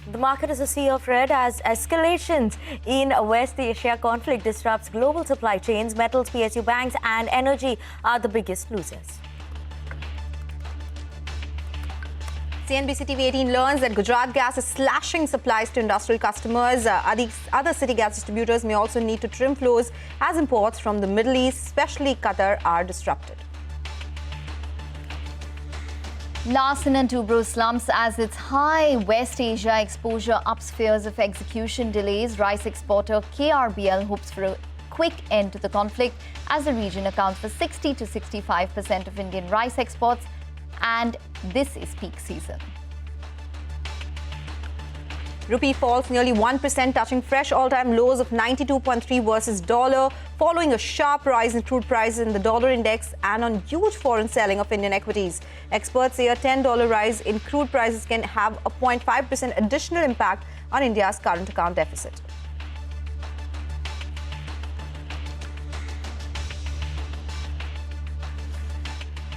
The market is a sea of red as escalations in West Asia conflict disrupts global supply chains. Metals, PSU banks and energy are the biggest losers. CNBC-TV18 learns that Gujarat Gas is slashing supplies to industrial customers. Other city gas distributors may also need to trim flows as imports from the Middle East, especially Qatar, are disrupted. Larsen & Toubro slumps as its high West Asia exposure ups fears of execution delays. Rice exporter KRBL hopes for a quick end to the conflict as the region accounts for 60 to 65% of Indian rice exports, and this is peak season. Rupee falls nearly 1%, touching fresh all-time lows of 92.3 versus dollar, following a sharp rise in crude prices in the dollar index and on huge foreign selling of Indian equities. Experts say a $10 rise in crude prices can have a 0.5% additional impact on India's current account deficit.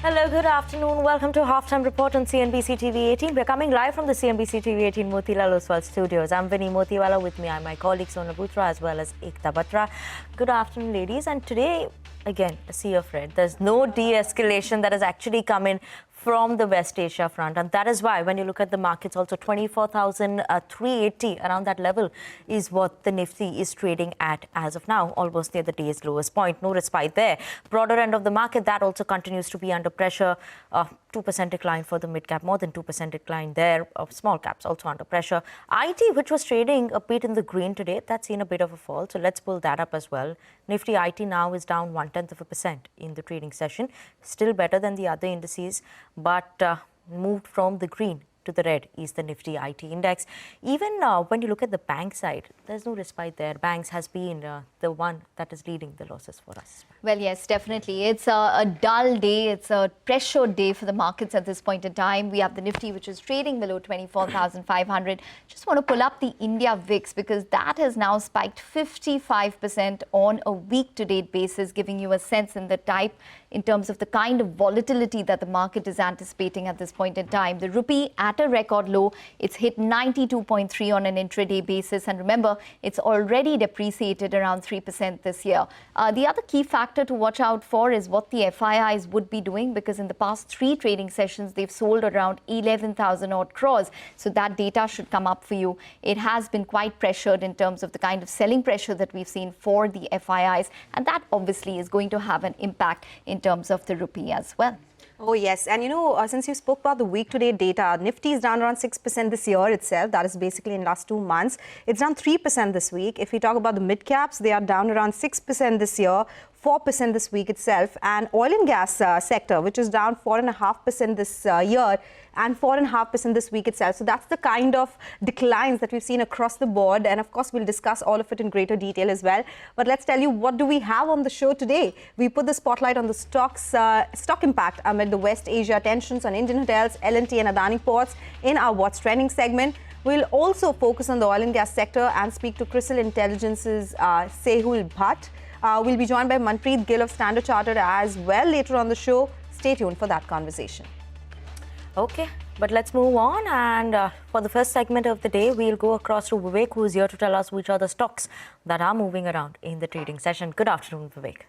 Hello, good afternoon. Welcome to Halftime Report on CNBC TV18. We're coming live from the CNBC TV18 Motilal Oswal studios. I'm Vinny Motiwala. With me are my colleagues Sona Butra as well as Ekta Batra. Good afternoon, ladies. And today, again, a sea of red. There's no de-escalation that has actually come in from the West Asia front. And that is why when you look at the markets, also 24,380, around that level is what the Nifty is trading at as of now, almost near the day's lowest point. No respite there. Broader end of the market, that also continues to be under pressure. 2% decline for the mid-cap, more than 2% decline there. Of small caps also under pressure. IT, which was trading a bit in the green today, that's seen a bit of a fall. So let's pull that up as well. Nifty IT now is down 0.1% in the trading session. Still better than the other indices, but moved from the green to the red is the Nifty IT index. Even when you look at the bank side, there's no respite there. Banks has been the one that is leading the losses for us. Well, yes, definitely. It's a dull day. It's a pressured day for the markets at this point in time. We have the Nifty, which is trading below 24,500. Just want to pull up the India VIX because that has now spiked 55% on a week-to-date basis, giving you a sense in the type in terms of the kind of volatility that the market is anticipating at this point in time. The Rupee at a record low. It's hit 92.3 on an intraday basis. And remember, it's already depreciated around 3% this year. The other key factor to watch out for is what the FIIs would be doing, because in the past 3 trading sessions, they've sold around 11,000 odd crores. So that data should come up for you. It has been quite pressured in terms of the kind of selling pressure that we've seen for the FIIs. And that obviously is going to have an impact in terms of the Rupee as well. Oh, yes. And, since you spoke about the week-to-date data, Nifty is down around 6% this year itself. That is basically in the last 2 months. It's down 3% this week. If we talk about the mid-caps, they are down around 6% this year, 4% this week itself. And oil and gas sector, which is down 4.5% this year and 4.5% this week itself. So that's the kind of declines that we've seen across the board. And of course, we'll discuss all of it in greater detail as well. But let's tell you, what do we have on the show today? We put the spotlight on the stock impact amid the West Asia tensions on Indian hotels, L&T and Adani ports in our What's Trending segment. We'll also focus on the oil and gas sector and speak to Crystal Intelligence's Sehul Bhatt. We'll be joined by Manpreet Gill of Standard Chartered as well later on the show. Stay tuned for that conversation. Okay, but let's move on. And for the first segment of the day, we'll go across to Vivek, who's here to tell us which are the stocks that are moving around in the trading session. Good afternoon, Vivek.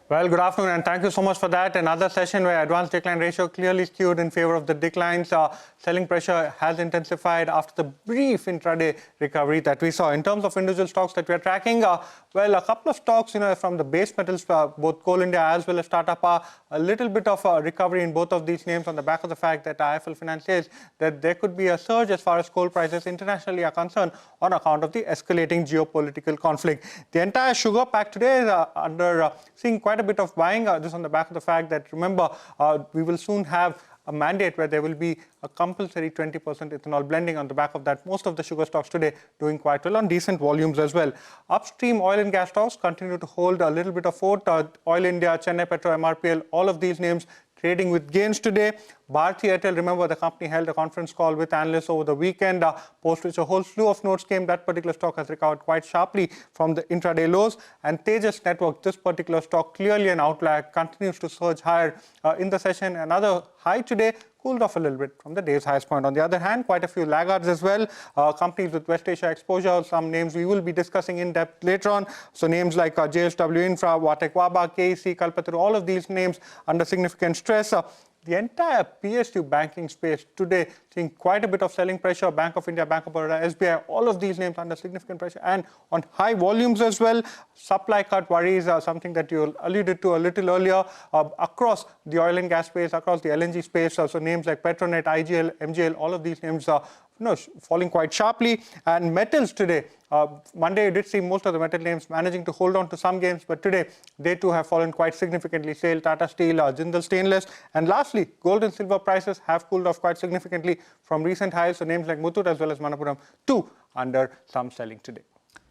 Well, good afternoon, and thank you so much for that. Another session where advanced decline ratio clearly skewed in favor of the declines. Selling pressure has intensified after the brief intraday recovery that we saw. In terms of individual stocks that we are tracking, well, a couple of stocks, from the base metals, both Coal India as well as Startup, a little bit of recovery in both of these names on the back of the fact that IIFL Finance says that there could be a surge as far as coal prices internationally are concerned on account of the escalating geopolitical conflict. The entire sugar pack today is seeing quite a bit of buying, this on the back of the fact that, remember, we will soon have a mandate where there will be a compulsory 20% ethanol blending. On the back of that, most of the sugar stocks today doing quite well on decent volumes as well. Upstream oil and gas stocks continue to hold a little bit of fort. Oil India, Chennai Petro, MRPL, all of these names trading with gains today. Bharti Airtel, remember, the company held a conference call with analysts over the weekend, post which a whole slew of notes came. That particular stock has recovered quite sharply from the intraday lows. And Tejas Network, this particular stock, clearly an outlier, continues to surge higher in the session. Another high today, cooled off a little bit from the day's highest point. On the other hand, quite a few laggards as well. Companies with West Asia exposure, some names we will be discussing in depth later on. So names like JSW Infra, Vatek Waba, KEC, Kalpataru, all of these names under significant stress. The entire PSU banking space today seeing quite a bit of selling pressure. Bank of India, Bank of Baroda, SBI, all of these names under significant pressure and on high volumes as well. Supply cut worries are something that you alluded to a little earlier across the oil and gas space, across the LNG space. So names like Petronet, IGL, MGL, all of these names are falling quite sharply. And metals today, Monday you did see most of the metal names managing to hold on to some gains, but today they too have fallen quite significantly. SAIL, Tata Steel, Jindal Stainless. And lastly, gold and silver prices have cooled off quite significantly from recent highs. So names like Muthoot as well as Manappuram too under some selling today.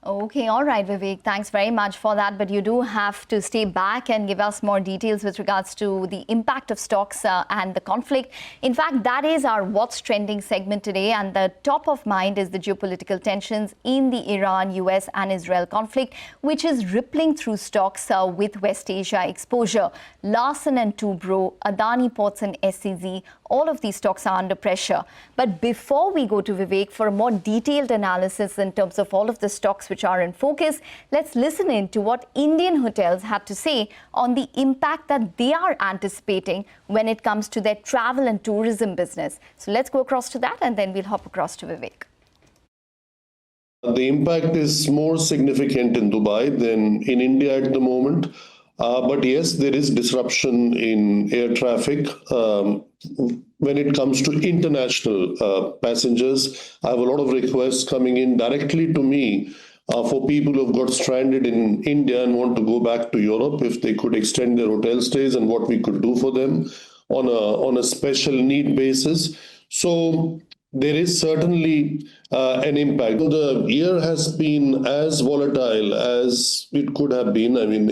Okay, all right, Vivek. Thanks very much for that. But you do have to stay back and give us more details with regards to the impact of stocks and the conflict. In fact, that is our What's Trending segment today. And the top of mind is the geopolitical tensions in the Iran, US and Israel conflict, which is rippling through stocks with West Asia exposure. Larsen & Toubro, Adani Ports and SCZ, all of these stocks are under pressure. But before we go to Vivek for a more detailed analysis in terms of all of the stocks which are in focus, let's listen in to what Indian hotels had to say on the impact that they are anticipating when it comes to their travel and tourism business. So let's go across to that and then we'll hop across to Vivek. The impact is more significant in Dubai than in India at the moment. But yes, there is disruption in air traffic when it comes to international passengers. I have a lot of requests coming in directly to me for people who have got stranded in India and want to go back to Europe, if they could extend their hotel stays and what we could do for them on a special need basis. So there is certainly an impact. The year has been as volatile as it could have been. I mean,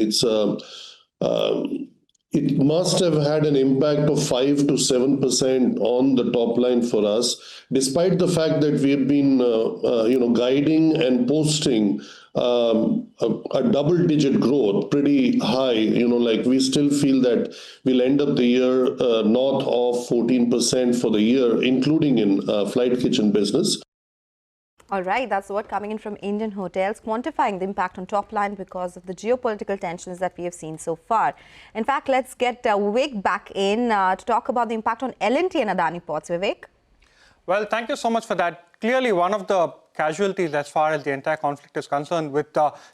it must have had an impact of 5 to 7% on the top line for us, despite the fact that we've been, guiding and posting a double-digit growth, pretty high. We still feel that we'll end up the year north of 14% for the year, including in flight kitchen business. All right, that's what coming in from Indian hotels, quantifying the impact on top line because of the geopolitical tensions that we have seen so far. In fact, let's get Vivek back in to talk about the impact on L&T and Adani Ports. Vivek? Well, thank you so much for that. Clearly, one of the casualties as far as the entire conflict is concerned with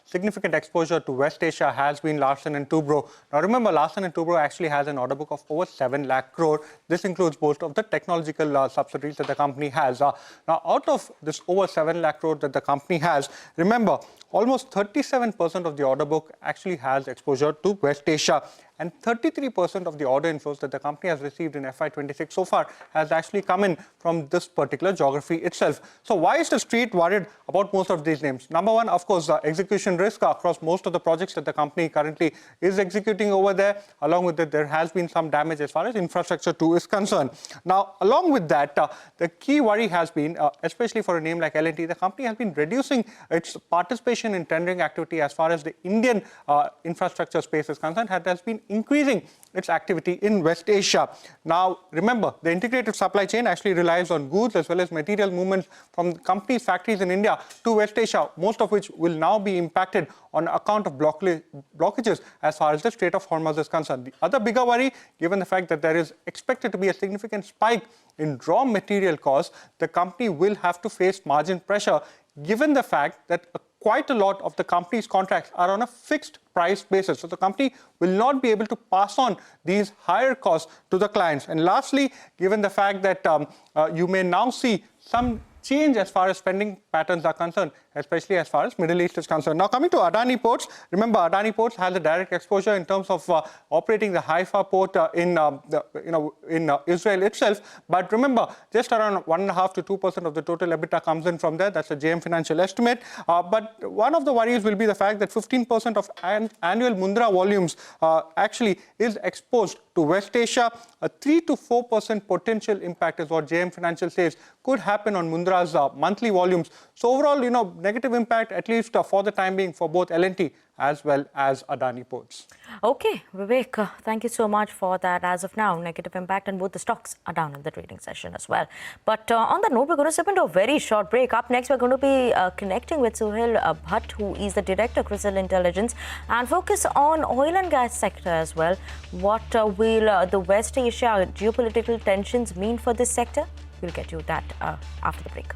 significant exposure to West Asia has been Larsen & Toubro. Now remember, Larsen & Toubro actually has an order book of over 7 lakh crore. This includes most of the technological subsidiaries that the company has. Now out of this over 7 lakh crore that the company has, remember, almost 37% of the order book actually has exposure to West Asia. And 33% of the order inflows that the company has received in FY26 so far has actually come in from this particular geography itself. So why is the street worried about most of these names? Number one, of course, execution risk across most of the projects that the company currently is executing over there. Along with that, there has been some damage as far as infrastructure too is concerned. Now, along with that, the key worry has been, especially for a name like L&T, the company has been reducing its participation in tendering activity as far as the Indian infrastructure space is concerned. It has been increasing its activity in West Asia. Now, remember, the integrated supply chain actually relies on goods as well as material movements from the company's factories in India to West Asia, most of which will now be impacted on account of blockages as far as the Strait of Hormuz is concerned. The other bigger worry, given the fact that there is expected to be a significant spike in raw material costs, the company will have to face margin pressure, given the fact that quite a lot of the company's contracts are on a fixed price basis. So the company will not be able to pass on these higher costs to the clients. And lastly, given the fact that you may now see some change as far as spending patterns are concerned, especially as far as Middle East is concerned. Now, coming to Adani Ports, remember Adani Ports has a direct exposure in terms of operating the Haifa port in Israel itself. But remember, just around 1.5 to 2% of the total EBITDA comes in from there. That's a JM Financial estimate. But one of the worries will be the fact that 15% of annual Mundra volumes actually is exposed to West Asia. A 3 to 4% potential impact is what JM Financial says could happen on Mundra's monthly volumes. So overall, negative impact, at least for the time being, for both L&T as well as Adani Ports. Okay, Vivek, thank you so much for that. As of now, negative impact and both the stocks are down in the trading session as well. But on that note, we're going to step into a very short break. Up next, we're going to be connecting with Suhail Bhatt, who is the Director, CRISIL Intelligence, and focus on oil and gas sector as well. What will the West Asia geopolitical tensions mean for this sector? We'll get you that after the break.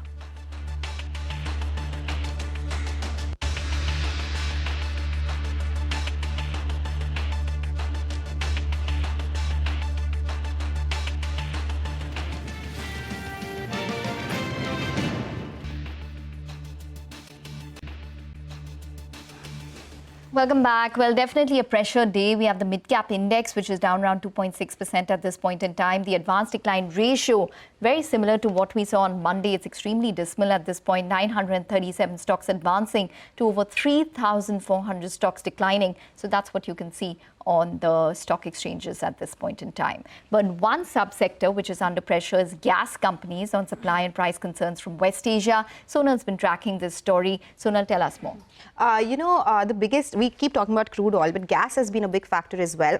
Welcome back. Well, definitely a pressure day. We have the mid-cap index, which is down around 2.6% at this point in time. The advanced decline ratio, very similar to what we saw on Monday. It's extremely dismal at this point. 937 stocks advancing to over 3,400 stocks declining. So that's what you can see on the stock exchanges at this point in time. But one subsector which is under pressure is gas companies on supply and price concerns from West Asia. Sonal's been tracking this story. Sonal, tell us more. We keep talking about crude oil, but gas has been a big factor as well.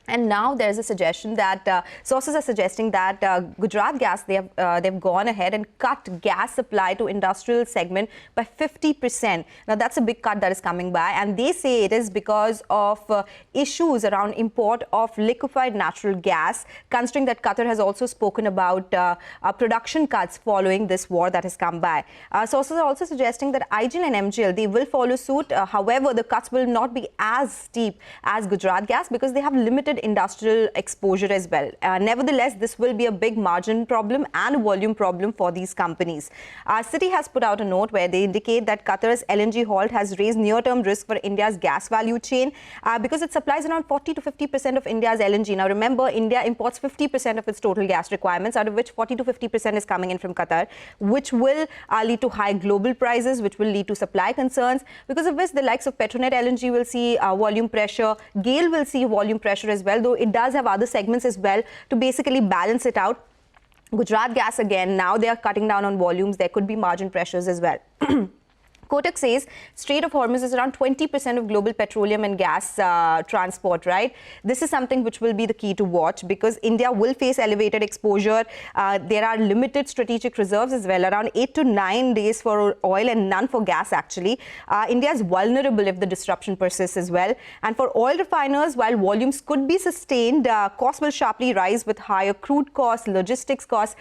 And now there's a suggestion that sources are suggesting that Gujarat Gas, they've gone ahead and cut gas supply to industrial segment by 50%. Now that's a big cut that is coming by, and they say it is because of issues around import of liquefied natural gas, considering that Qatar has also spoken about production cuts following this war that has come by. Sources are also suggesting that IGL and MGL, they will follow suit. However, the cuts will not be as steep as Gujarat Gas because they have limited industrial exposure as well. Nevertheless, this will be a big margin problem and volume problem for these companies. Citi has put out a note where they indicate that Qatar's LNG halt has raised near-term risk for India's gas value chain because it supplies around 40 to 50% of India's LNG. Now remember, India imports 50% of its total gas requirements, out of which 40 to 50% is coming in from Qatar, which will lead to high global prices, which will lead to supply concerns, because of which the likes of Petronet LNG will see volume pressure, GAIL will see volume pressure as well, though it does have other segments as well to basically balance it out. Gujarat Gas, again, now they are cutting down on volumes. There could be margin pressures as well. Kotak says Strait of Hormuz is around 20% of global petroleum and gas transport, right? This is something which will be the key to watch because India will face elevated exposure. There are limited strategic reserves as well, around 8 to 9 days for oil and none for gas, actually. India is vulnerable if the disruption persists as well. And for oil refiners, while volumes could be sustained, costs will sharply rise with higher crude costs, logistics costs.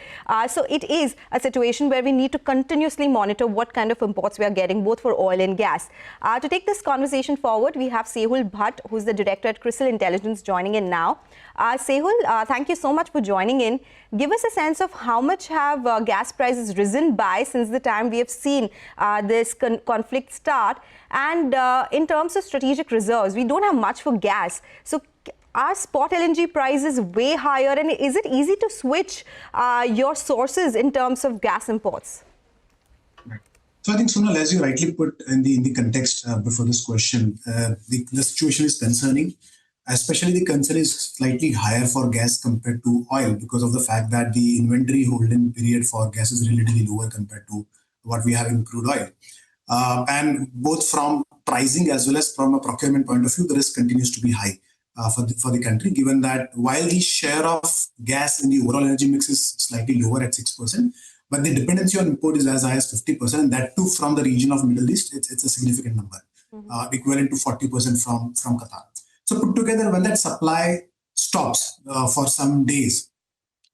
So it is a situation where we need to continuously monitor what kind of imports we are getting, both for oil and gas. To take this conversation forward, we have Suhail Bhatt, who's the director at CRISIL Intelligence, joining in now. Suhail, thank you so much for joining in. Give us a sense of how much have gas prices risen by since the time we have seen this conflict start. And in terms of strategic reserves, we don't have much for gas. So are spot LNG prices way higher? And is it easy to switch your sources in terms of gas imports? So I think, Sonal, as you rightly put in the context before this question, the situation is concerning. Especially the concern is slightly higher for gas compared to oil because of the fact that the inventory holding period for gas is relatively lower compared to what we have in crude oil. And both from pricing as well as from a procurement point of view, the risk continues to be high for the country, given that while the share of gas in the overall energy mix is slightly lower at 6%, but the dependency on import is as high as 50%, and that too from the region of Middle East, it's a significant number, equivalent to 40% from Qatar. So put together, when that supply stops for some days,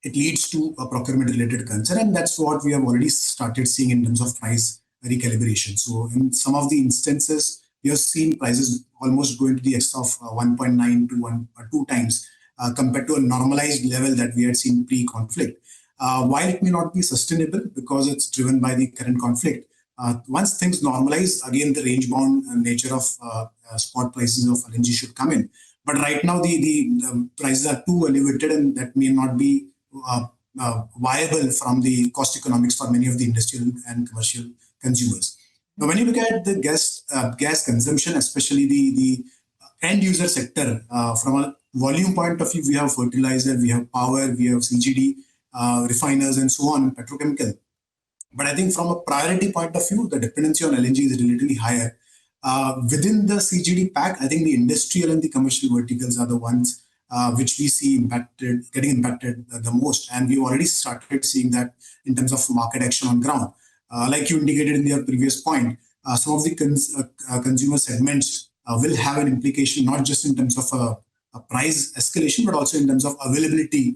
it leads to a procurement-related concern, and that's what we have already started seeing in terms of price recalibration. So in some of the instances, we have seen prices almost going to the extent of 1.9 to 1 or 2 times compared to a normalized level that we had seen pre-conflict. While it may not be sustainable because it's driven by the current conflict, once things normalize, again, the range-bound nature of spot prices of LNG should come in. But right now, the prices are too elevated, and that may not be viable from the cost economics for many of the industrial and commercial consumers. Now, when you look at the gas consumption, especially the end-user sector, from a volume point of view, we have fertilizer, we have power, we have CGD, refiners, and so on, petrochemical. But I think from a priority point of view, the dependency on LNG is relatively higher. Within the CGD pack, I think the industrial and the commercial verticals are the ones which we see getting impacted the most. And we've already started seeing that in terms of market action on ground. Like you indicated in your previous point, some of the consumer segments will have an implication, not just in terms of a price escalation, but also in terms of availability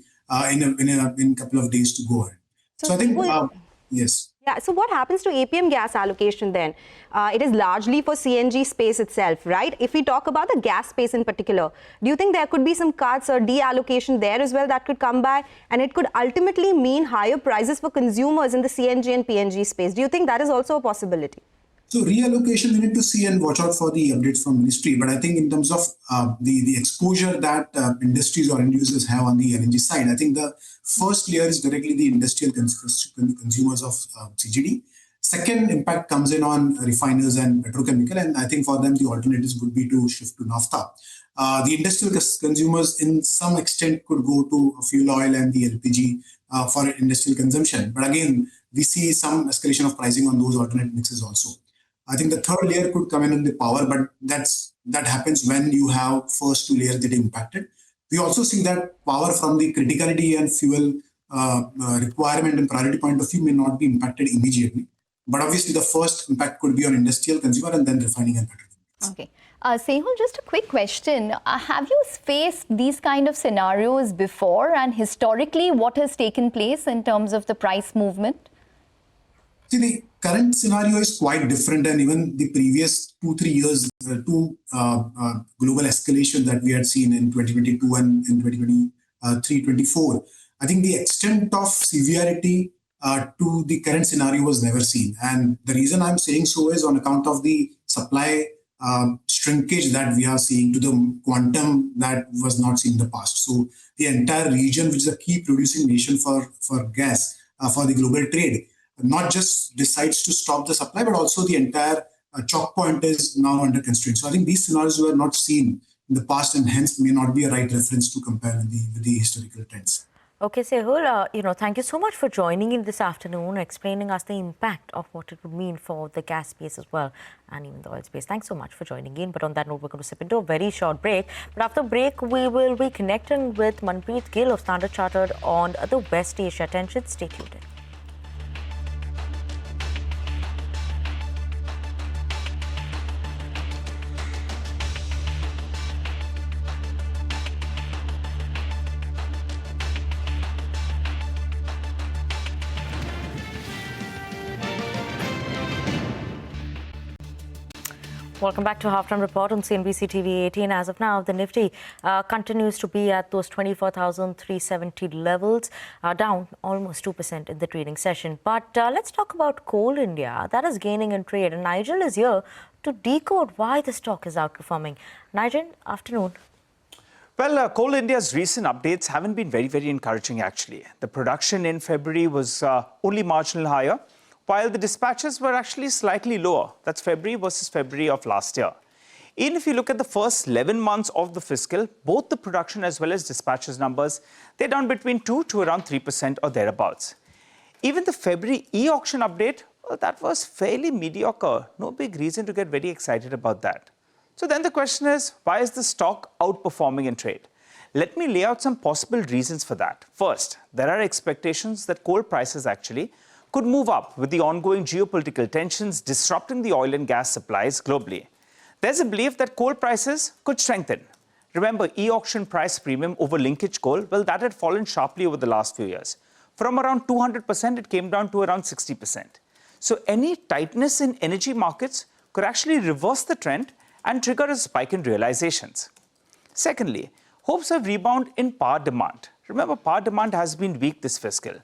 in a couple of days to go ahead. So I think, yes. Yeah, so what happens to APM gas allocation then? It is largely for CNG space itself, right? If we talk about the gas space in particular, do you think there could be some cuts or deallocation there as well that could come by? And it could ultimately mean higher prices for consumers in the CNG and PNG space. Do you think that is also a possibility? So reallocation, we need to see and watch out for the updates from ministry. But I think in terms of the exposure that industries or end users have on the LNG side, I think the first layer is directly the industrial consumers of CGD. Second impact comes in on refiners and petrochemical. And I think for them, the alternatives would be to shift to naphtha. The industrial consumers in some extent could go to fuel oil and the LPG for industrial consumption. But again, we see some escalation of pricing on those alternate mixes also. I think the third layer could come in the power, but that happens when you have first two layers get impacted. We also see that power from the criticality and fuel requirement and priority point of view may not be impacted immediately. But obviously, the first impact could be on industrial consumer and then refining and petrochemicals. Okay. Sehul, just a quick question. Have you faced these kind of scenarios before? And historically, what has taken place in terms of the price movement? See, the current scenario is quite different, and even the previous 2-3 years, global escalation that we had seen in 2022 and in 2023-24, I think the extent of severity to the current scenario was never seen. And the reason I'm saying so is on account of the supply shrinkage that we are seeing to the quantum that was not seen in the past. So the entire region, which is a key producing nation for gas, for the global trade, not just decides to stop the supply, but also the entire choke point is now under constraint. So I think these scenarios were not seen in the past and hence may not be a right reference to compare with the historical trends. Okay, Sehul, thank you so much for joining in this afternoon, explaining us the impact of what it would mean for the gas space as well, and even the oil space. Thanks so much for joining in. But on that note, we're going to slip into a very short break. But after break, we will be connecting with Manpreet Gill of Standard Chartered on the West Asia tension. Stay tuned in. Welcome back to Halftime Report on CNBC-TV18. As of now, the Nifty continues to be at those 24,370 levels, down almost 2% in the trading session. But let's talk about Coal India. That is gaining in trade. And Nigel is here to decode why the stock is outperforming. Nigel, afternoon. Well, Coal India's recent updates haven't been very, very encouraging, actually. The production in February was only marginally higher, while the dispatches were actually slightly lower. That's February versus February of last year. Even if you look at the first 11 months of the fiscal, both the production as well as dispatches numbers, they're down between 2 to around 3% or thereabouts. Even the February e-auction update, well, that was fairly mediocre. No big reason to get very excited about that. So then the question is, why is the stock outperforming in trade? Let me lay out some possible reasons for that. First, there are expectations that coal prices actually could move up with the ongoing geopolitical tensions disrupting the oil and gas supplies globally. There's a belief that coal prices could strengthen. Remember, e-auction price premium over linkage coal, well, that had fallen sharply over the last few years. From around 200%, it came down to around 60%. So any tightness in energy markets could actually reverse the trend and trigger a spike in realizations. Secondly, hopes of rebound in power demand. Remember, power demand has been weak this fiscal.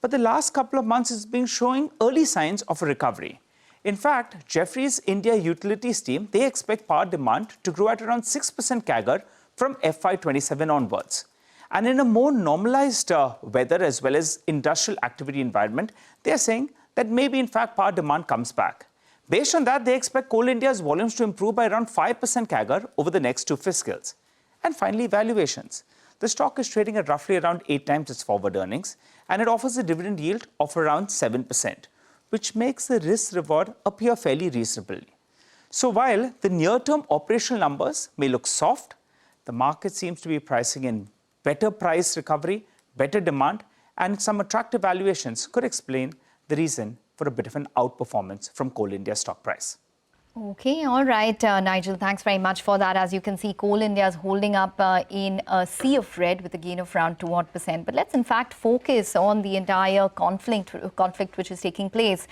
But the last couple of months has been showing early signs of a recovery. In fact, Jefferies India Utilities team, they expect power demand to grow at around 6% CAGR from FY27 onwards. And in a more normalized weather as well as industrial activity environment, they are saying that maybe in fact power demand comes back. Based on that, they expect Coal India's volumes to improve by around 5% CAGR over the next two fiscals. And finally, valuations. The stock is trading at roughly around 8 times its forward earnings, and it offers a dividend yield of around 7%, which makes the risk-reward appear fairly reasonably. So while the near-term operational numbers may look soft, the market seems to be pricing in better price recovery, better demand, and some attractive valuations could explain the reason for a bit of an outperformance from Coal India stock price. Okay, all right, Nigel, thanks very much for that. As you can see, Coal India is holding up in a sea of red with a gain of around 2%. But let's in fact focus on the entire conflict which is taking place.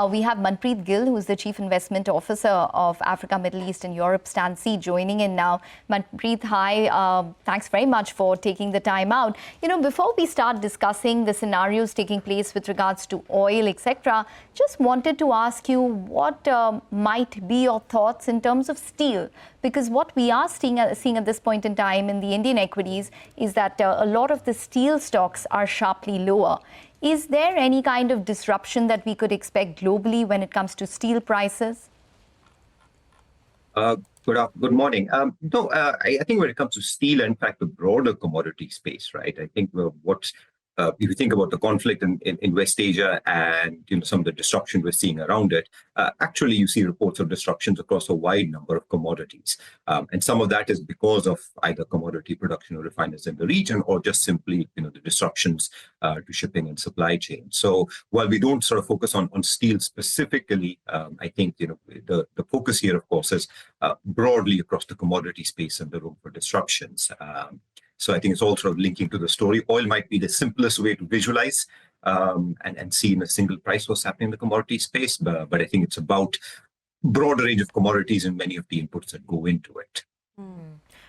We have Manpreet Gill, who is the Chief Investment Officer of Africa, Middle East and Europe, Stancy, joining in now. Manpreet, hi, thanks very much for taking the time out. You know, before we start discussing the scenarios taking place with regards to oil, etc., just wanted to ask you what might be your thoughts in terms of steel, because what we are seeing at this point in time in the Indian equities is that a lot of the steel stocks are sharply lower. Is there any kind of disruption that we could expect globally when it comes to steel prices? Good morning. I think when it comes to steel, in fact, the broader commodity space, right? I think if you think about the conflict in West Asia and some of the disruption we're seeing around it, actually you see reports of disruptions across a wide number of commodities. And some of that is because of either commodity production or refiners in the region, or just simply the disruptions to shipping and supply chain. So while we don't sort of focus on steel specifically, I think the focus here, of course, is broadly across the commodity space and the room for disruptions. So I think it's all sort of linking to the story. Oil might be the simplest way to visualize and see in a single price what's happening in the commodity space. But I think it's about broader range of commodities and many of the inputs that go into it.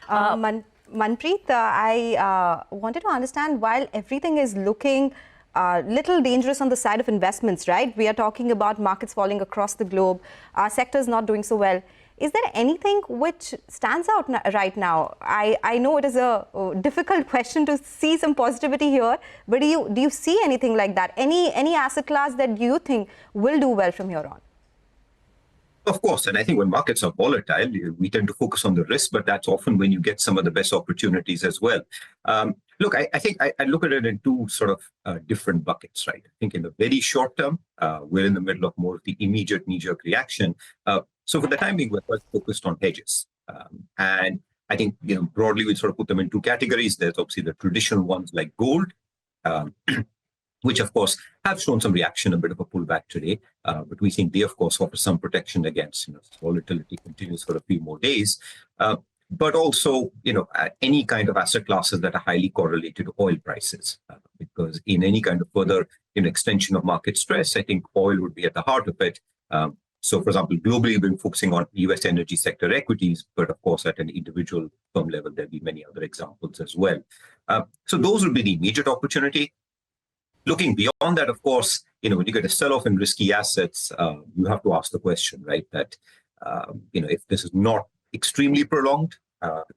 Manpreet, I wanted to understand, while everything is looking little dangerous on the side of investments, right? We are talking about markets falling across the globe. Our sector is not doing so well. Is there anything which stands out right now? I know it is a difficult question to see some positivity here, but do you see anything like that? Any asset class that you think will do well from here on? Of course, and I think when markets are volatile, we tend to focus on the risk, but that's often when you get some of the best opportunities as well. Look, I think I look at it in two sort of different buckets, right? I think in the very short term, we're in the middle of more of the immediate knee-jerk reaction. So for the time being, we're quite focused on hedges. And I think, broadly, we sort of put them in two categories. There's obviously the traditional ones like gold, which, of course, have shown some reaction, a bit of a pullback today. But we think they, of course, offer some protection against volatility continues for a few more days. But also, any kind of asset classes that are highly correlated to oil prices. Because in any kind of further extension of market stress, I think oil would be at the heart of it. So, for example, globally, we've been focusing on US energy sector equities, but of course, at an individual firm level, there'll be many other examples as well. So those will be the immediate opportunity. Looking beyond that, of course, when you get a sell-off in risky assets, you have to ask the question, right, that, if this is not extremely prolonged,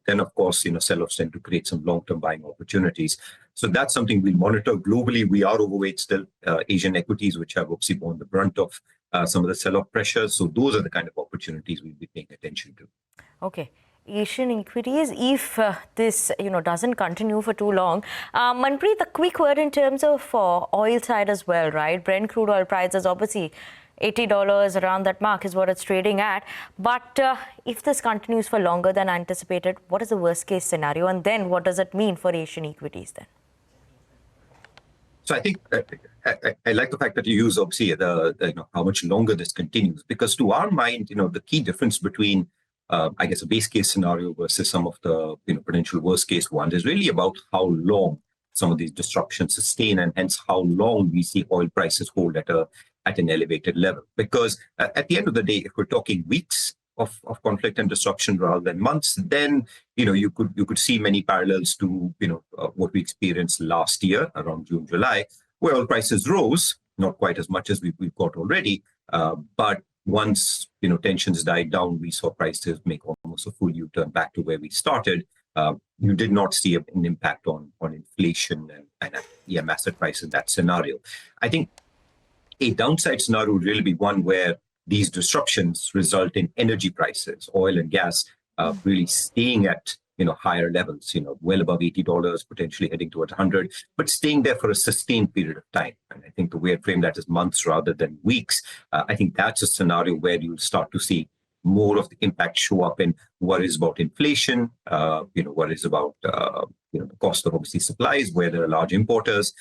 then, of course, sell-offs tend to create some long-term buying opportunities. So that's something we'll monitor. Globally, we are overweight still Asian equities, which have obviously borne the brunt of some of the sell-off pressures. So those are the kind of opportunities we'll be paying attention to. Okay. Asian equities, if this doesn't continue for too long. Manpreet, a quick word in terms of oil side as well, right? Brent crude oil prices, obviously $80 around that mark is what it's trading at. But if this continues for longer than anticipated, what is the worst case scenario? And then what does it mean for Asian equities then? So I think I like the fact that you use obviously how much longer this continues, because to our mind, the key difference between I guess a base case scenario versus some of the potential worst case ones is really about how long some of these disruptions sustain, and hence how long we see oil prices hold at an elevated level. Because at the end of the day, if we're talking weeks of conflict and disruption rather than months, then you could see many parallels to what we experienced last year around June, July, where oil prices rose, not quite as much as we've got already, but once tensions died down, we saw prices make almost a full U-turn back to where we started. You did not see an impact on inflation and EM asset price in that scenario. I think a downside scenario would really be one where these disruptions result in energy prices, oil and gas, really staying at higher levels, well above $80, potentially heading towards 100, but staying there for a sustained period of time. And I think the way I frame that is months rather than weeks. I think that's a scenario where you'll start to see more of the impact show up in worries about inflation, worries about the cost of obviously supplies, where there are large importers.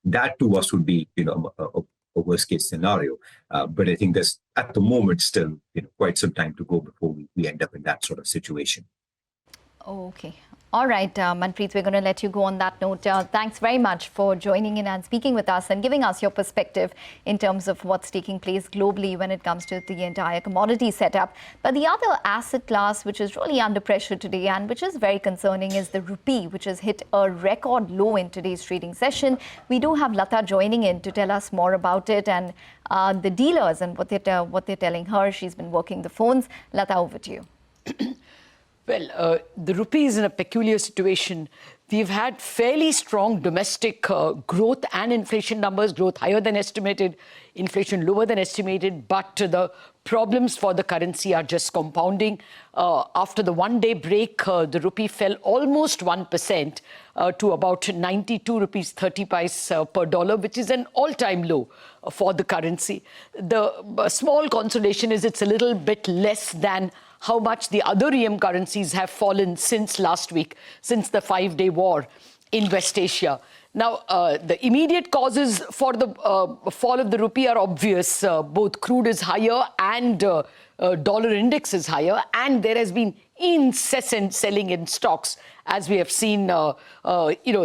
That to us would be a worst case scenario. But I think there's at the moment still quite some time to go before we end up in that sort of situation. Okay. All right, Manpreet, we're going to let you go on that note. Thanks very much for joining in and speaking with us and giving us your perspective in terms of what's taking place globally when it comes to the entire commodity setup. But the other asset class which is really under pressure today and which is very concerning is the rupee, which has hit a record low in today's trading session. We do have Lata joining in to tell us more about it and the dealers and what they're telling her. She's been working the phones. Lata, over to you. Well, the rupee is in a peculiar situation. We've had fairly strong domestic growth and inflation numbers, growth higher than estimated, inflation lower than estimated, but the problems for the currency are just compounding. After the one-day break, the rupee fell almost 1% to about 92 rupees 30 paise per dollar, which is an all-time low for the currency. The small consolation is it's a little bit less than how much the other EM currencies have fallen since last week, since the 5-day war in West Asia. Now, the immediate causes for the fall of the rupee are obvious. Both crude is higher and dollar index is higher, and there has been incessant selling in stocks, as we have seen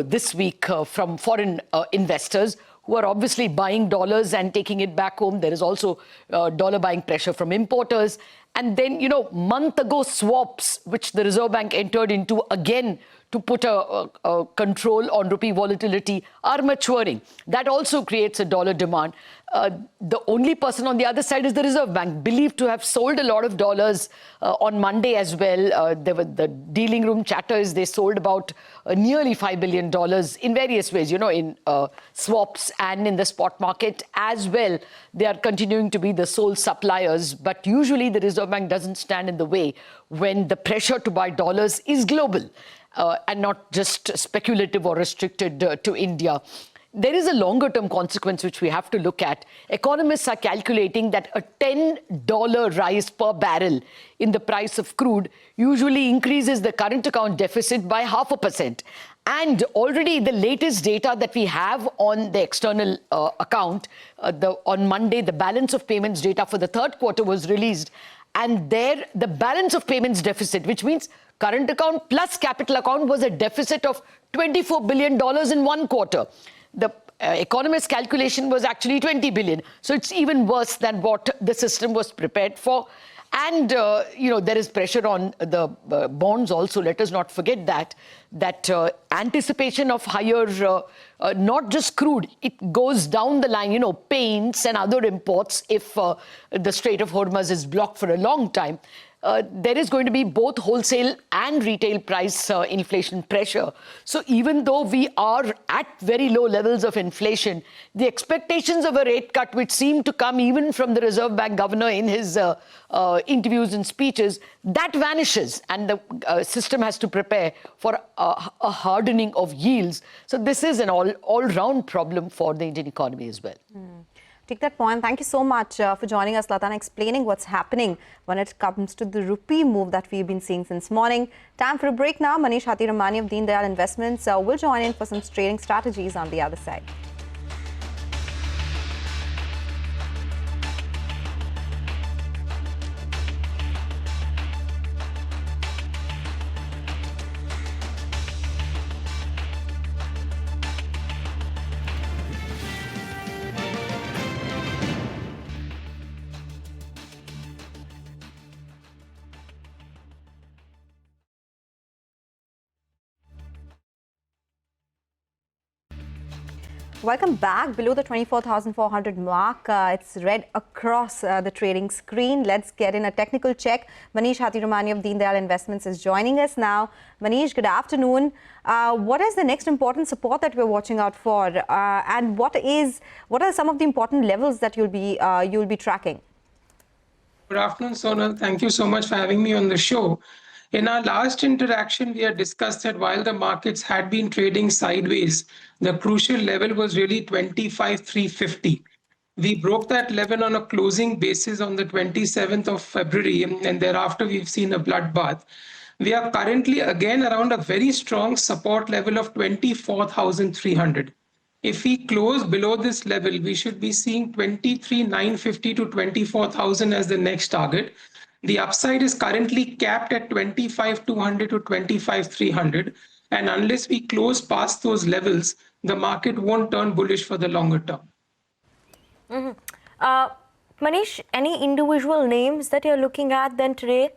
this week from foreign investors who are obviously buying dollars and taking it back home. There is also dollar buying pressure from importers. And then, month ago swaps, which the Reserve Bank entered into again to put a control on rupee volatility, are maturing. That also creates a dollar demand. The only person on the other side is the Reserve Bank, believed to have sold a lot of dollars on Monday as well. The dealing room chatter is they sold about nearly $5 billion in various ways, in swaps and in the spot market as well. They are continuing to be the sole suppliers, but usually the Reserve Bank doesn't stand in the way when the pressure to buy dollars is global and not just speculative or restricted to India. There is a longer-term consequence which we have to look at. Economists are calculating that a $10 rise per barrel in the price of crude usually increases the current account deficit by 0.5%. And already the latest data that we have on the external account, on Monday, the balance of payments data for the third quarter was released. And there, the balance of payments deficit, which means current account plus capital account, was a deficit of $24 billion in one quarter. The economist calculation was actually 20 billion. So it's even worse than what the system was prepared for. And, there is pressure on the bonds also. Let us not forget that anticipation of higher, not just crude, it goes down the line, paints and other imports if the Strait of Hormuz is blocked for a long time. There is going to be both wholesale and retail price inflation pressure. So even though we are at very low levels of inflation, the expectations of a rate cut, which seem to come even from the Reserve Bank governor in his interviews and speeches, that vanishes, and the system has to prepare for a hardening of yields. So this is an all-round problem for the Indian economy as well. Take that point. Thank you so much for joining us, Lata, and explaining what's happening when it comes to the rupee move that we've been seeing since morning. Time for a break now. Manish Hathi-Ramani of Deen Dayal Investments will join in for some trading strategies on the other side. Welcome back. Below the 24,400 mark, it's red across the trading screen. Let's get in a technical check. Manish Hathi-Ramani of Deen Dayal Investments is joining us now. Manish, good afternoon. What is the next important support that we're watching out for, and what are some of the important levels that you'll be tracking? Good afternoon, Sonal. Thank you so much for having me on the show. In our last interaction, we had discussed that while the markets had been trading sideways, the crucial level was really 25,350. We broke that level on a closing basis on the 27th of February, and thereafter we've seen a bloodbath. We are currently again around a very strong support level of 24,300. If we close below this level, we should be seeing 23,950 to 24,000 as the next target. The upside is currently capped at 25,200 to 25,300. And unless we close past those levels, the market won't turn bullish for the longer term. Manish, any individual names that you're looking at then today?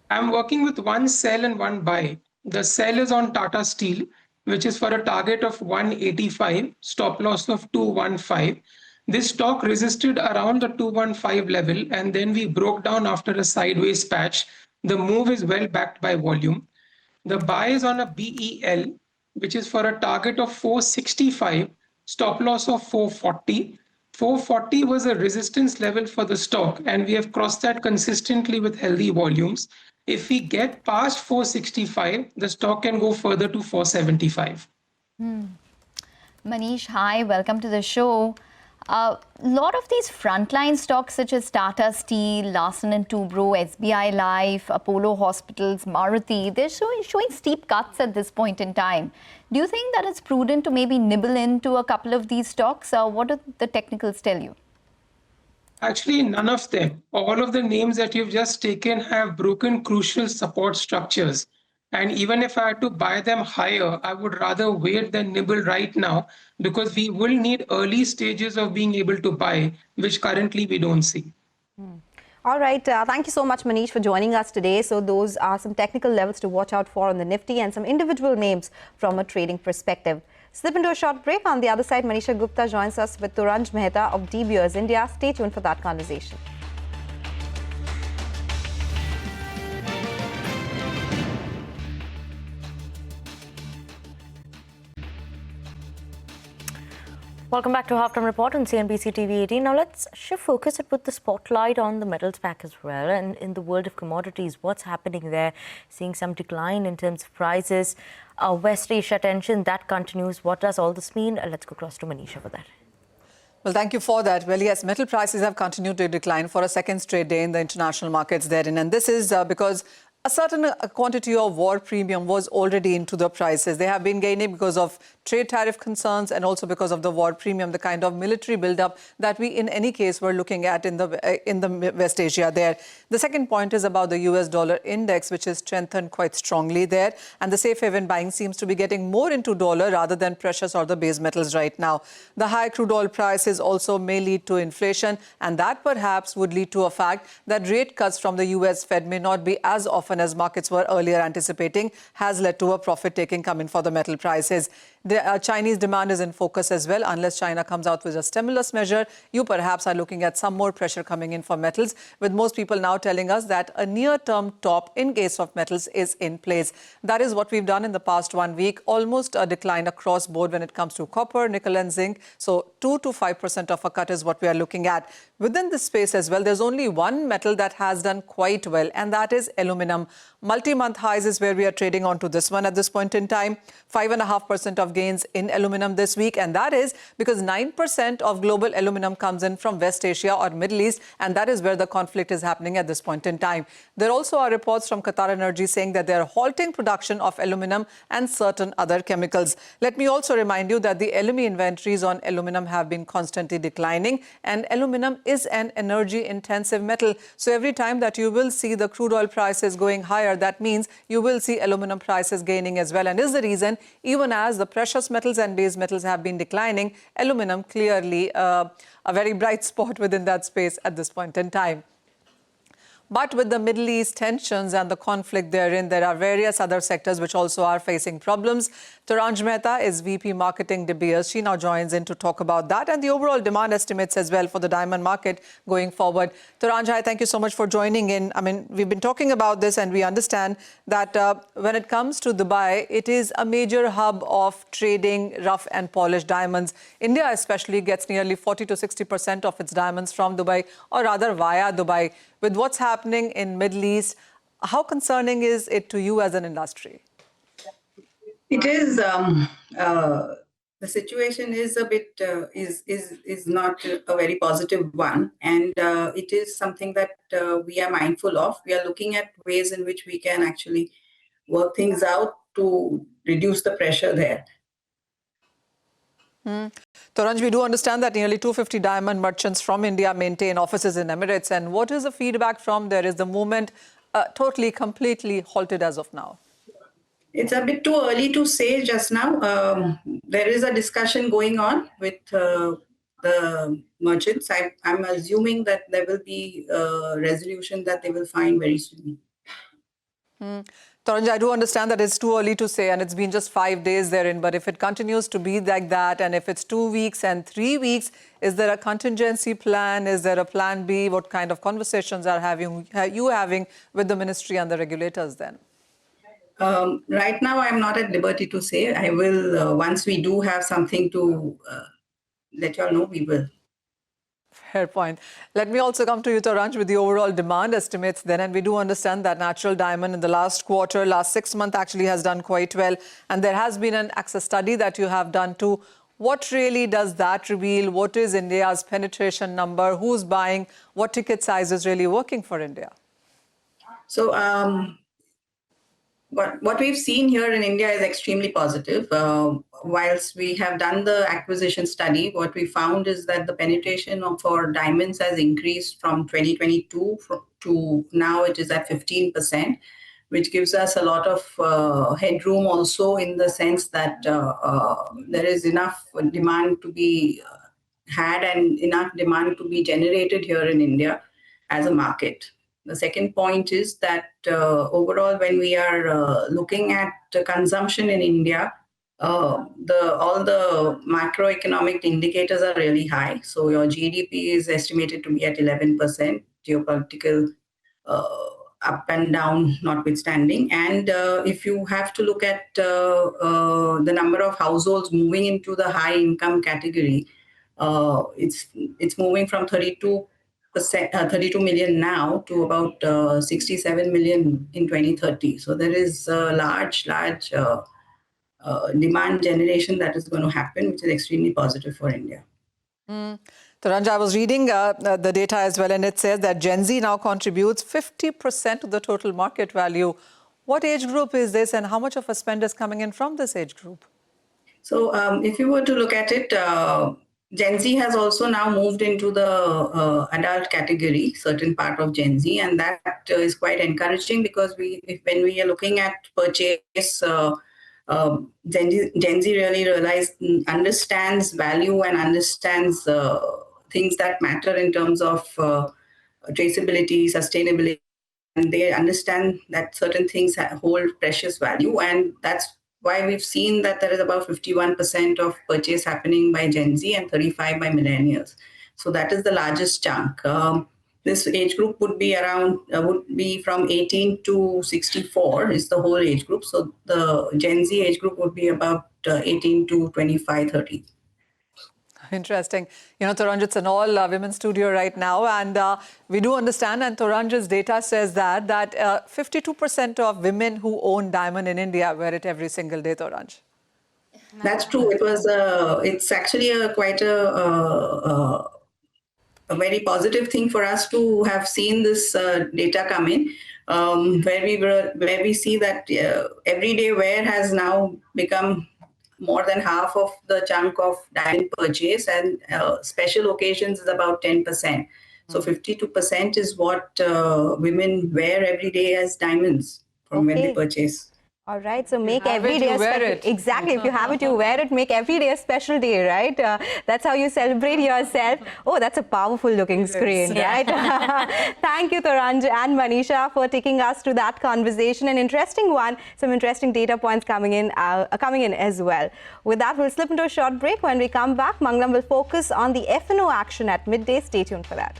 I'm working with one sell and one buy. The sell is on Tata Steel, which is for a target of 185, stop loss of 215. This stock resisted around the 215 level, and then we broke down after a sideways patch. The move is well backed by volume. The buy is on a BEL, which is for a target of 465, stop loss of 440. 440 was a resistance level for the stock, and we have crossed that consistently with healthy volumes. If we get past 465, the stock can go further to 475. Manish, hi, welcome to the show. A lot of these frontline stocks such as Tata Steel, Larsen & Toubro, SBI Life, Apollo Hospitals, Maruti, they're showing steep cuts at this point in time. Do you think that it's prudent to maybe nibble into a couple of these stocks? What do the technicals tell you? Actually, none of them. All of the names that you've just taken have broken crucial support structures. And even if I had to buy them higher, I would rather wait than nibble right now, because we will need early stages of being able to buy, which currently we don't see. All right. Thank you so much, Manish, for joining us today. So those are some technical levels to watch out for on the Nifty and some individual names from a trading perspective. Slip into a short break. On the other side, Manisha Gupta joins us with Turanj Mehta of De Beers India. Stay tuned for that conversation. Welcome back to Halftime Report on CNBC TV18. Now let's shift focus and put the spotlight on the metals pack as well. And in the world of commodities, what's happening there? Seeing some decline in terms of prices. West Asia tension, that continues. What does all this mean? Let's go across to Manisha for that. Well, thank you for that. Well, yes, metal prices have continued to decline for a second straight day in the international markets therein. And this is because a certain quantity of war premium was already into the prices. They have been gaining because of trade tariff concerns and also because of the war premium, the kind of military buildup that we in any case were looking at in the West Asia there. The second point is about the US dollar index, which is strengthened quite strongly there. And the safe haven buying seems to be getting more into dollar rather than precious or the base metals right now. The high crude oil prices also may lead to inflation, and that perhaps would lead to a fact that rate cuts from the US Fed may not be as often as markets were earlier anticipating, has led to a profit-taking coming for the metal prices. The Chinese demand is in focus as well. Unless China comes out with a stimulus measure, you perhaps are looking at some more pressure coming in for metals, with most people now telling us that a near-term top in case of metals is in place. That is what we've done in the past 1 week, almost a decline across board when it comes to copper, nickel and zinc. So 2 to 5% of a cut is what we are looking at. Within this space as well, there's only one metal that has done quite well, and that is aluminum. Multi-month highs is where we are trading on to this one at this point in time. 5.5% of gains in aluminum this week, and that is because 9% of global aluminum comes in from West Asia or Middle East, and that is where the conflict is happening at this point in time. There also are reports from Qatar Energy saying that they are halting production of aluminum and certain other chemicals. Let me also remind you that the LME inventories on aluminum have been constantly declining, and aluminum is an energy-intensive metal. So every time that you will see the crude oil prices going higher, that means you will see aluminum prices gaining as well, and is the reason even as the precious metals and base metals have been declining, aluminum clearly a very bright spot within that space at this point in time. But with the Middle East tensions and the conflict therein, there are various other sectors which also are facing problems. Turanj Mehta is VP Marketing De Beers. She now joins in to talk about that and the overall demand estimates as well for the diamond market going forward. Turanj, hi, thank you so much for joining in. I mean, we've been talking about this and we understand that when it comes to Dubai, it is a major hub of trading rough and polished diamonds. India especially gets nearly 40 to 60% of its diamonds from Dubai, or rather via Dubai. With what's happening in Middle East, how concerning is it to you as an industry? It is the situation is a bit is not a very positive one, and it is something that we are mindful of. We are looking at ways in which we can actually work things out to reduce the pressure there. Taranj, we do understand that nearly 250 diamond merchants from India maintain offices in Emirates. And what is the feedback from there? Is the movement totally, completely halted as of now? It's a bit too early to say just now. There is a discussion going on with the merchants. I'm assuming that there will be a resolution that they will find very soon. Taranj, I do understand that it's too early to say, and it's been just 5 days therein. But if it continues to be like that, and if it's 2 weeks and 3 weeks, is there a contingency plan? Is there a plan B? What kind of conversations are you having with the ministry and the regulators then? Right now, I'm not at liberty to say. I will, once we do have something to let you all know, we will. Fair point. Let me also come to you, Taranj, with the overall demand estimates then. And we do understand that natural diamond in the last quarter, last 6 months actually has done quite well. And there has been an access study that you have done too. What really does that reveal? What is India's penetration number? Who's buying? What ticket size is really working for India? So what we've seen here in India is extremely positive. Whilst we have done the acquisition study, what we found is that the penetration for diamonds has increased from 2022 to now it is at 15%, which gives us a lot of headroom also, in the sense that there is enough demand to be had and enough demand to be generated here in India as a market. The second point is that overall, when we are looking at consumption in India, all the macroeconomic indicators are really high. So your GDP is estimated to be at 11%, geopolitical up and down notwithstanding. And if you have to look at the number of households moving into the high income category, it's moving from 32 million now to about 67 million in 2030. So there is a large demand generation that is going to happen, which is extremely positive for India. Taranj, I was reading the data as well, and it says that Gen Z now contributes 50% of the total market value. What age group is this, and how much of a spend is coming in from this age group? So if you were to look at it, Gen Z has also now moved into the adult category, certain part of Gen Z, and that is quite encouraging, because when we are looking at purchase, Gen Z really understands value and understands things that matter in terms of traceability, sustainability, and they understand that certain things hold precious value, and that's why we've seen that there is about 51% of purchase happening by Gen Z and 35% by millennials. So that is the largest chunk. This age group would be from 18 to 64 is the whole age group. So the Gen Z age group would be about 18 to 25, 30. Interesting. You know, Taranj, it's an all-women studio right now, and we do understand, and Taranj's data says that 52% of women who own diamond in India wear it every single day, Taranj. That's true. It's actually quite a very positive thing for us to have seen this data come in, where we see that everyday wear has now become more than half of the chunk of diamond purchase, and special occasions is about 10%. So 52% is what women wear every day as diamonds from when they purchase. All right, so make every day a special. Exactly, if you have it, you wear it. Make every day a special day, right? That's how you celebrate yourself. Oh, that's a powerful looking screen, right? Thank you, Taranj and Manisha, for taking us to that conversation. An interesting one. Some interesting data points coming in as well. With that, we'll slip into a short break. When we come back, Mangalam will focus on the F&O action at midday. Stay tuned for that.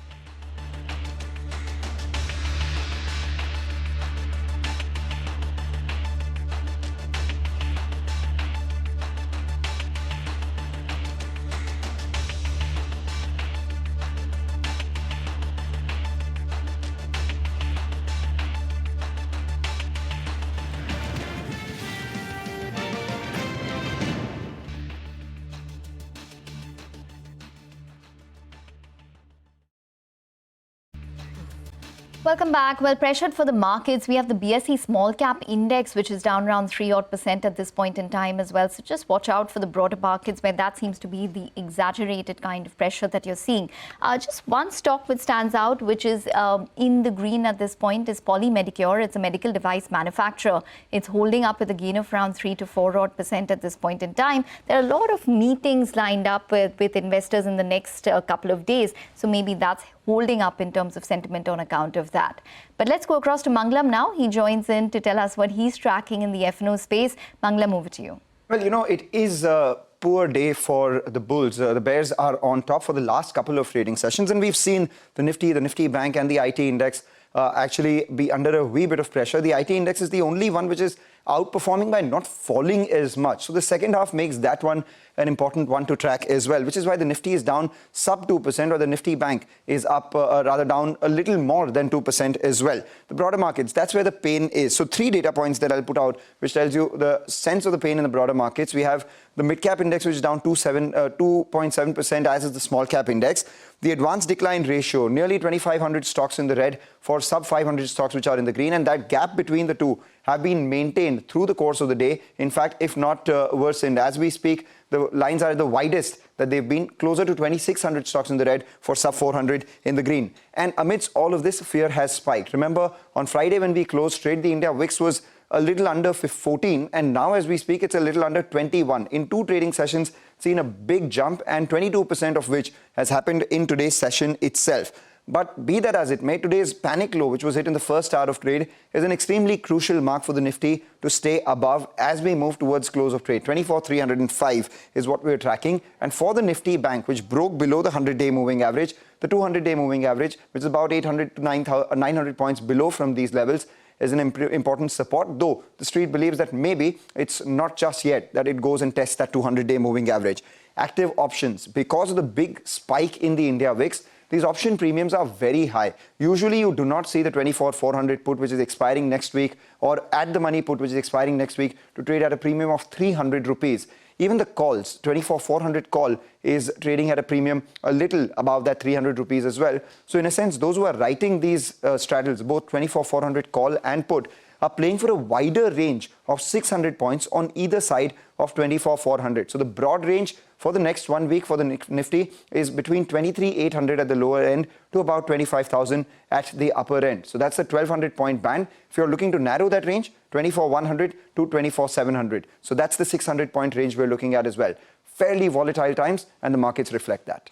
Welcome back. Well, pressured for the markets, we have the BSE small cap index, which is down around 3% at this point in time as well. So just watch out for the broader markets where that seems to be the exaggerated kind of pressure that you're seeing. Just one stock which stands out, which is in the green at this point, is Poly Medicure. It's a medical device manufacturer. It's holding up with a gain of around 3 to 4% at this point in time. There are a lot of meetings lined up with investors in the next couple of days. So maybe that's holding up in terms of sentiment on account of that. But let's go across to Mangalam now. He joins in to tell us what he's tracking in the F&O space. Mangalam, over to you. Well, you know, it is a poor day for the bulls. The bears are on top for the last couple of trading sessions, and we've seen the Nifty Bank and the IT index actually be under a wee bit of pressure. The IT index is the only one which is outperforming by not falling as much. So the second half makes that one an important one to track as well, which is why the Nifty is down sub 2%, or the Nifty Bank is up, rather down a little more than 2% as well. The broader markets, that's where the pain is. So 3 data points that I'll put out, which tells you the sense of the pain in the broader markets. We have the mid-cap index, which is down 2.7%, as is the small-cap index. The advanced decline ratio, nearly 2,500 stocks in the red for sub-500 stocks which are in the green, and that gap between the two have been maintained through the course of the day. In fact, if not worsened. As we speak, the lines are the widest that they've been, closer to 2,600 stocks in the red for sub-400 in the green. And amidst all of this, fear has spiked. Remember, on Friday when we closed trade, the India VIX was a little under 14, and now as we speak, it's a little under 21. In 2 trading sessions, seen a big jump, and 22% of which has happened in today's session itself. But be that as it may, today's panic low, which was hit in the first hour of trade, is an extremely crucial mark for the Nifty to stay above as we move towards close of trade. 24,305 is what we're tracking. And for the Nifty Bank, which broke below the 100-day moving average, the 200-day moving average, which is about 800 to 900 points below from these levels, is an important support, though the street believes that maybe it's not just yet that it goes and tests that 200-day moving average. Active options, because of the big spike in the India VIX, these option premiums are very high. Usually you do not see the 24,400 put, which is expiring next week, or at the money put, which is expiring next week, to trade at a premium of 300 rupees. Even the calls, 24,400 call is trading at a premium a little above that 300 rupees as well. So in a sense, those who are writing these straddles, both 24,400 call and put, are playing for a wider range of 600 points on either side of 24,400. So the broad range for the next 1 week for the Nifty is between 23,800 at the lower end to about 25,000 at the upper end. So that's the 1,200 point band. If you're looking to narrow that range, 24,100 to 24,700. So that's the 600 point range we're looking at as well. Fairly volatile times, and the markets reflect that.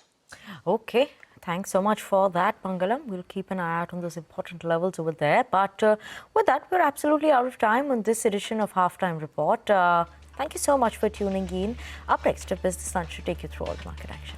Okay. Thanks so much for that, Mangalam. We'll keep an eye out on those important levels over there. But with that, we're absolutely out of time on this edition of Halftime Report. Thank you so much for tuning in. Up next, Business Lunch to take you through all the market action.